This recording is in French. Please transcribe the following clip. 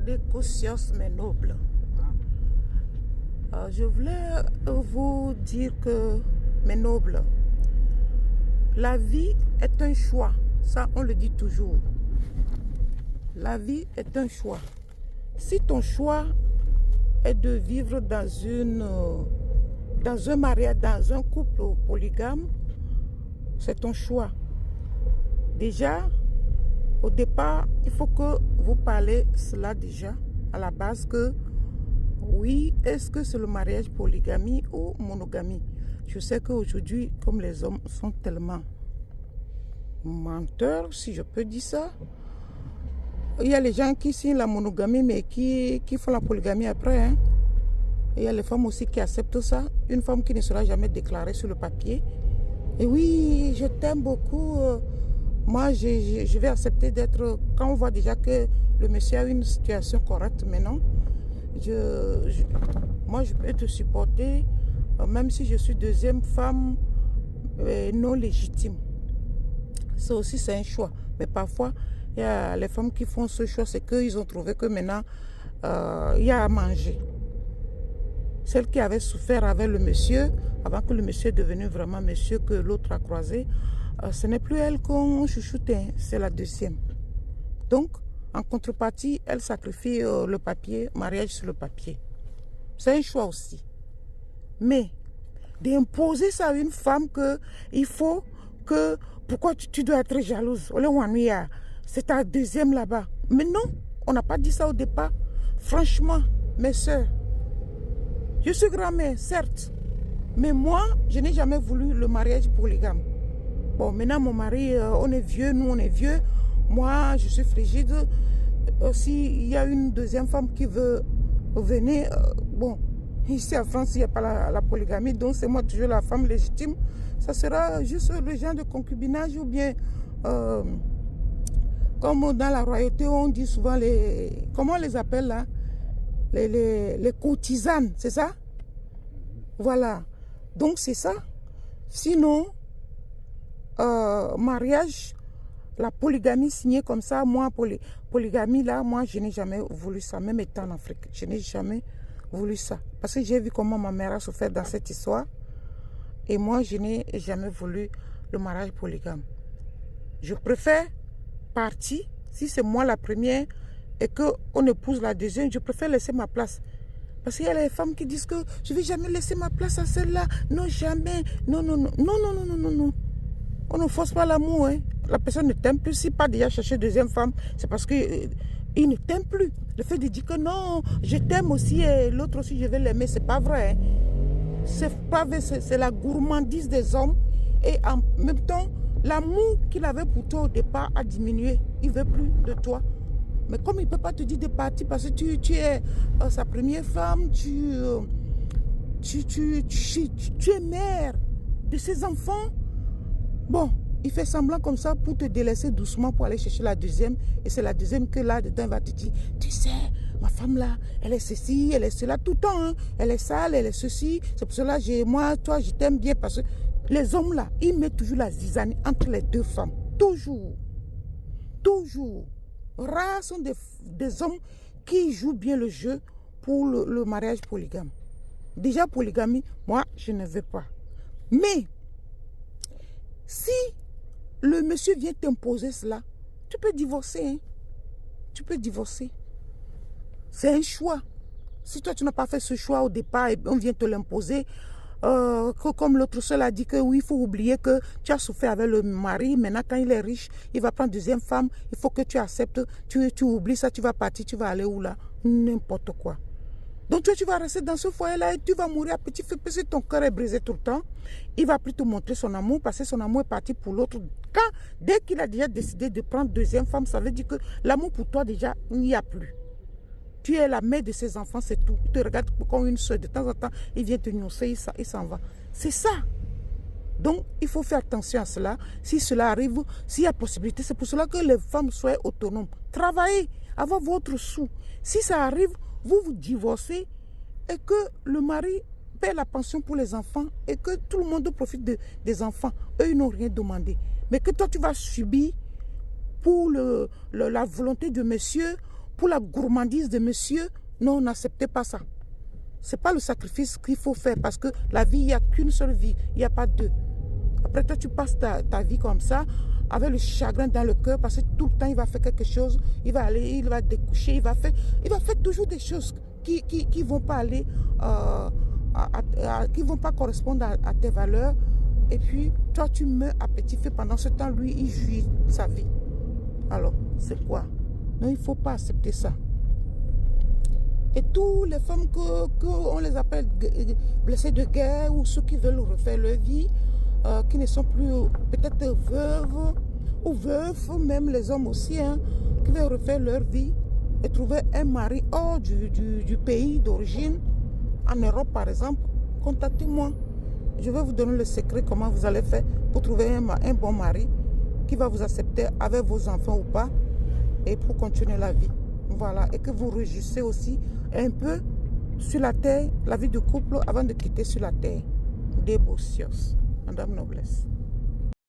des consciences, mes nobles. Je voulais vous dire que, mes nobles, la vie est un choix. Ça, on le dit toujours. La vie est un choix. Si ton choix est de vivre dans un mariage, dans un couple polygame, c'est ton choix. Déjà, au départ, il faut que vous parlez cela déjà à la base que oui, est-ce que c'est le mariage polygamie ou monogamie? Je sais qu'aujourd'hui, comme les hommes sont tellement menteurs, si je peux dire ça, il y a les gens qui signent la monogamie mais qui font la polygamie après. Hein. Il y a les femmes aussi qui acceptent ça. Une femme qui ne sera jamais déclarée sur le papier. Et oui, je t'aime beaucoup. Moi, je vais accepter d'être... Quand on voit déjà que le monsieur a une situation correcte maintenant, moi, je peux te supporter, même si je suis deuxième femme non légitime. Ça aussi, c'est un choix. Mais parfois, il y a les femmes qui font ce choix, c'est qu'ils ont trouvé que maintenant, il y a à manger. Celle qui avait souffert avec le monsieur, avant que le monsieur est devenu vraiment monsieur que l'autre a croisé, ce n'est plus elle qu'on chouchoutait, hein, c'est la deuxième. Donc, en contrepartie, elle sacrifie le papier, mariage sur le papier. C'est un choix aussi. Mais d'imposer ça à une femme que il faut que... Pourquoi tu dois être jalouse? C'est ta deuxième là-bas. Mais non, on n'a pas dit ça au départ. Franchement, mes soeurs, je suis grand-mère, certes. Mais moi, je n'ai jamais voulu le mariage polygame. Bon, maintenant, mon mari, on est vieux, nous, on est vieux. Moi, je suis frigide. S'il y a une deuxième femme qui veut venir, bon, ici en France, il n'y a pas la polygamie, donc c'est moi toujours la femme légitime. Ça sera juste le genre de concubinage ou bien, comme dans la royauté, on dit souvent les... Comment on les appelle là? Les courtisanes, c'est ça? Voilà. Donc c'est ça. Sinon, mariage, la polygamie signée comme ça, moi, polygamie là, moi, je n'ai jamais voulu ça, même étant en Afrique. Je n'ai jamais voulu ça. Parce que j'ai vu comment ma mère a souffert dans cette histoire. Et moi, je n'ai jamais voulu le mariage polygame. Je préfère partir, si c'est moi la première et qu'on épouse la deuxième, je préfère laisser ma place. Parce qu'il y a les femmes qui disent que je ne vais jamais laisser ma place à celle-là. Non, jamais. Non, non, non, non, non, non, non, non, non. On ne force pas l'amour. Hein. La personne ne t'aime plus. Si pas déjà chercher deuxième femme, c'est parce qu'il ne t'aime plus. Le fait de dire que non, je t'aime aussi et l'autre aussi, je vais l'aimer, c'est pas vrai. Hein. C'est pas vrai, c'est la gourmandise des hommes. Et en même temps, l'amour qu'il avait pour toi au départ a diminué. Il ne veut plus de toi. Mais comme il ne peut pas te dire de partir parce que tu es sa première femme, tu es mère de ses enfants, bon, il fait semblant comme ça pour te délaisser doucement pour aller chercher la deuxième. Et c'est la deuxième que là-dedans va te dire, tu sais, ma femme là, elle est ceci, elle est cela, tout le temps. Hein. Elle est sale, elle est ceci. C'est pour cela que moi, toi, je t'aime bien parce que les hommes là, ils mettent toujours la zizanie entre les deux femmes. Toujours. Toujours. Rares sont des hommes qui jouent bien le jeu pour le mariage polygame. Déjà, polygamie, moi, je ne veux pas. Mais, si le monsieur vient t'imposer cela, tu peux divorcer. Hein? Tu peux divorcer. C'est un choix. Si toi, tu n'as pas fait ce choix au départ et on vient te l'imposer, comme l'autre seul a dit que oui, il faut oublier que tu as souffert avec le mari. Maintenant, quand il est riche, il va prendre deuxième femme. Il faut que tu acceptes. Tu oublies ça, tu vas partir, tu vas aller où là? N'importe quoi. Donc toi, tu vas rester dans ce foyer-là et tu vas mourir à petit feu parce que ton cœur est brisé tout le temps. Il va plus te montrer son amour parce que son amour est parti pour l'autre. Dès qu'il a déjà décidé de prendre deuxième femme, ça veut dire que l'amour pour toi déjà, il n'y a plus. Tu es la mère de ses enfants, c'est tout. Il te regarde comme une soeur. De temps en temps, il vient te noncer, il s'en va. C'est ça. Donc, il faut faire attention à cela. Si cela arrive, s'il y a possibilité, c'est pour cela que les femmes soient autonomes. Travaillez, avoir votre sou. Si ça arrive, vous vous divorcez et que le mari paie la pension pour les enfants et que tout le monde profite des enfants. Eux, ils n'ont rien demandé. Mais que toi, tu vas subir pour la volonté de monsieur, pour la gourmandise de monsieur, non, n'acceptez pas ça. Ce n'est pas le sacrifice qu'il faut faire parce que la vie, il n'y a qu'une seule vie, il n'y a pas deux. Après toi, tu passes ta vie comme ça, avec le chagrin dans le cœur parce que tout le temps, il va faire quelque chose, il va aller, il va découcher, il va faire toujours des choses qui vont pas aller, qui vont pas correspondre à tes valeurs. Et puis, toi, tu meurs à petit feu. Pendant ce temps, lui, il jouit sa vie. Alors, c'est quoi? Non, il ne faut pas accepter ça. Et toutes les femmes qu'on les appelle blessées de guerre ou ceux qui veulent refaire leur vie, qui ne sont plus peut-être veuves ou veufs, même les hommes aussi, hein, qui veulent refaire leur vie et trouver un mari hors du pays d'origine, en Europe par exemple, contactez-moi. Je vais vous donner le secret comment vous allez faire pour trouver un bon mari qui va vous accepter avec vos enfants ou pas et pour continuer la vie. Voilà, et que vous réjouissez aussi un peu sur la terre, la vie de couple avant de quitter sur la terre. Debocios, Madame Noblesse.